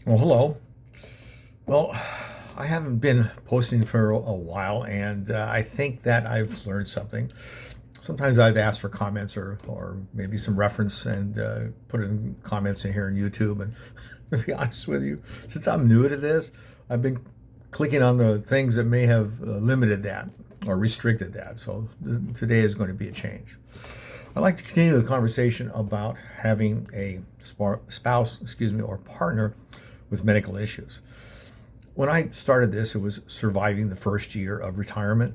Well, hello. Well, I haven't been posting for a while, and I think that I've learned something. Sometimes I've asked for comments or maybe some reference and put in comments in here on YouTube. And to be honest with you, since I'm new to this, I've been clicking on the things that may have limited that or restricted that. So today is going to be a change. I'd like to continue the conversation about having a spouse, or partner with medical issues. When I started this, it was surviving the first year of retirement.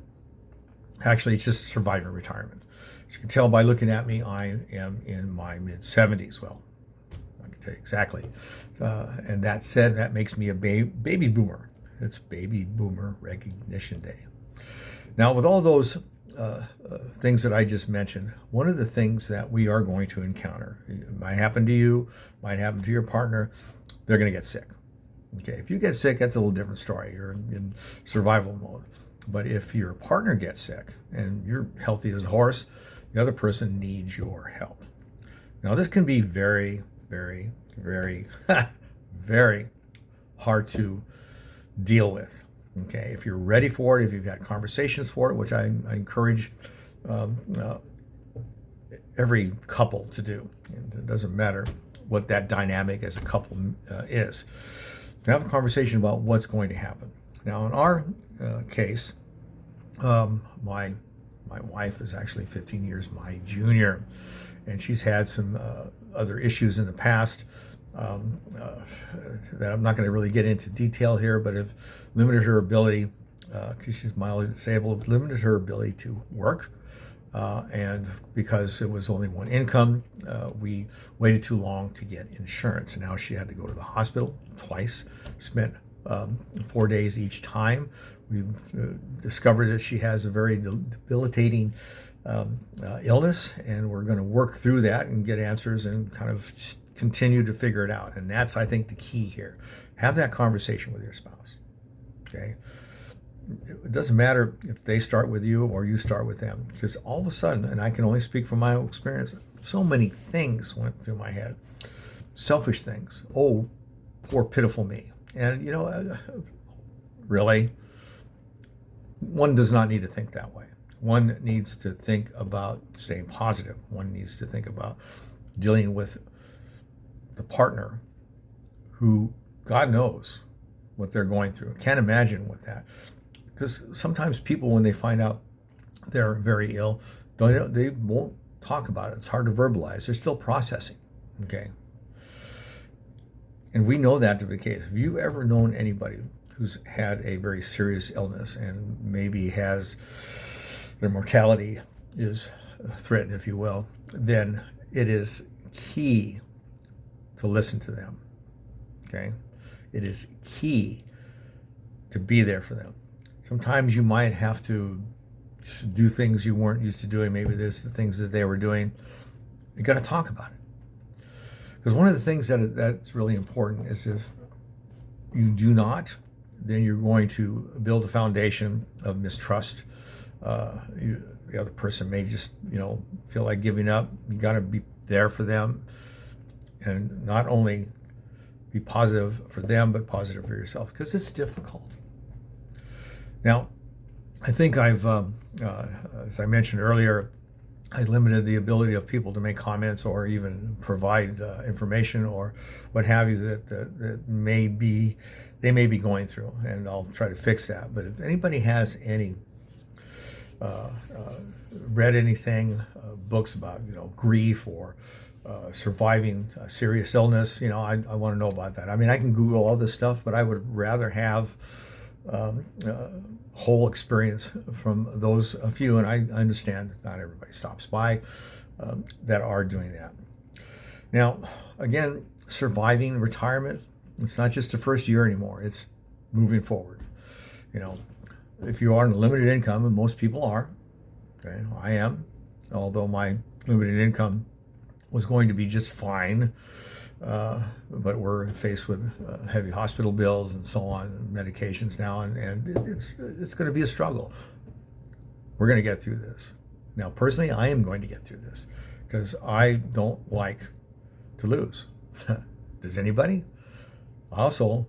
Actually, it's just surviving retirement. As you can tell by looking at me, I am in my mid 70s. Well, I can tell you exactly. And that said, that makes me a baby boomer. It's Baby Boomer Recognition Day. Now, with all those things that I just mentioned, one of the things that we are going to encounter, it might happen to you, might happen to your partner, they're going to get sick. Okay, if you get sick, that's a little different story. You're in survival mode. But if your partner gets sick and you're healthy as a horse, the other person needs your help. Now, this can be very, very, very, very hard to deal with. Okay, if you're ready for it, if you've had conversations for it, which I encourage um, uh, every couple to do. And it doesn't matter what that dynamic as a couple is. To have a conversation about what's going to happen. Now, in our case, my wife is actually 15 years my junior, and she's had some other issues in the past that I'm not going to really get into detail here, but have limited her ability, because she's mildly disabled, limited her ability to work. And because it was only one income, we waited too long to get insurance. And now she had to go to the hospital twice, spent 4 days each time. We've discovered that she has a very debilitating illness, and we're going to work through that and get answers and kind of continue to figure it out. And that's, I think, the key here. Have that conversation with your spouse. Okay? It doesn't matter if they start with you or you start with them, because all of a sudden, and I can only speak from my own experience, so many things went through my head. Selfish things. Oh, poor pitiful me. And really, one does not need to think that way. One needs to think about staying positive. One needs to think about dealing with the partner who, God knows what they're going through. Can't imagine what that. Because sometimes people, when they find out they're very ill, they won't talk about it. It's hard to verbalize. They're still processing. Okay. And we know that to be the case. Have you ever known anybody who's had a very serious illness and maybe has their mortality is threatened, if you will? Then it is key to listen to them. Okay. It is key to be there for them. Sometimes you might have to do things you weren't used to doing. Maybe there's the things that they were doing. You got to talk about it. Because one of the things that's really important is if you do not, then you're going to build a foundation of mistrust. The other person may just, feel like giving up. You got to be there for them, and not only be positive for them, but positive for yourself, because it's difficult. Now, I think as I mentioned earlier, I limited the ability of people to make comments or even provide information or what have you that they may be going through, and I'll try to fix that. But if anybody has any read anything, books about grief or surviving a serious illness, I want to know about that. I mean, I can Google all this stuff, but I would rather have whole experience from those a few, and I understand not everybody stops by that are doing that. Now, again, surviving retirement, it's not just the first year anymore. It's moving forward. If you are on a limited income, and most people are, okay, I am, although my limited income was going to be just fine. But we're faced with heavy hospital bills and so on, and medications now, and it's going to be a struggle. We're going to get through this. Now, personally, I am going to get through this because I don't like to lose. Does anybody? Also,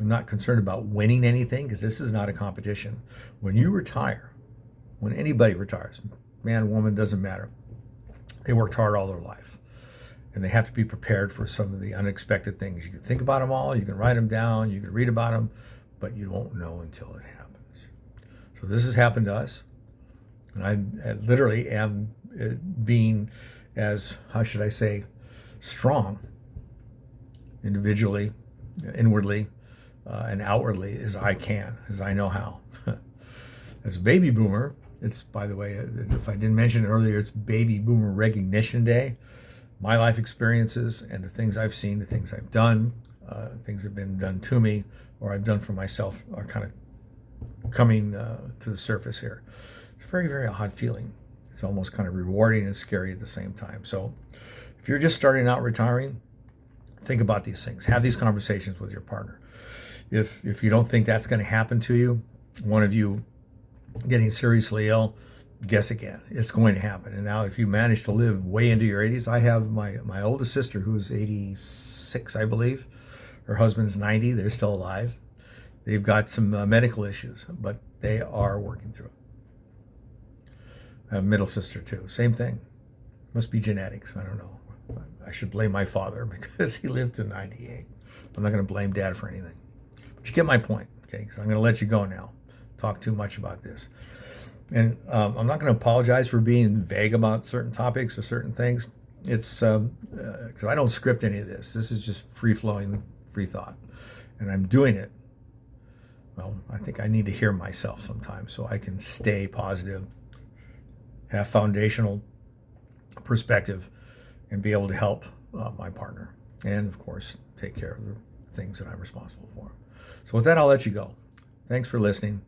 I'm not concerned about winning anything because this is not a competition. When you retire, when anybody retires, man, woman, doesn't matter, they worked hard all their life. And they have to be prepared for some of the unexpected things. You can think about them all, you can write them down, you can read about them, but you won't know until it happens. So this has happened to us. And I literally am being as, how should I say, strong individually, inwardly, and outwardly as I can, as I know how. As a baby boomer, it's, by the way, if I didn't mention it earlier, it's Baby Boomer Recognition Day. My life experiences and the things I've seen, the things I've done, things that have been done to me or I've done for myself are kind of coming to the surface here. It's a very, very odd feeling. It's almost kind of rewarding and scary at the same time. So if you're just starting out retiring, think about these things. Have these conversations with your partner. If you don't think that's going to happen to you, one of you getting seriously ill, guess again. It's going to happen. And now if you manage to live way into your 80s, I have my oldest sister who's 86, I believe. Her husband's 90. They're still alive. They've got some medical issues, but they are working through it. I have a middle sister too. Same thing. Must be genetics. I don't know. I should blame my father because he lived to 98. I'm not going to blame Dad for anything. But you get my point, okay? Because I'm going to let you go now. Talk too much about this. And I'm not going to apologize for being vague about certain topics or certain things. It's because I don't script any of this. This is just free-flowing, free thought. And I'm doing it. Well, I think I need to hear myself sometimes so I can stay positive, have foundational perspective, and be able to help my partner. And, of course, take care of the things that I'm responsible for. So with that, I'll let you go. Thanks for listening.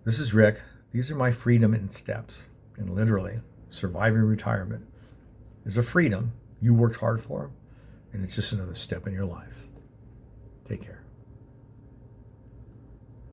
This is Rick. These are my freedom in steps. And literally, surviving retirement is a freedom you worked hard for, and it's just another step in your life. Take care.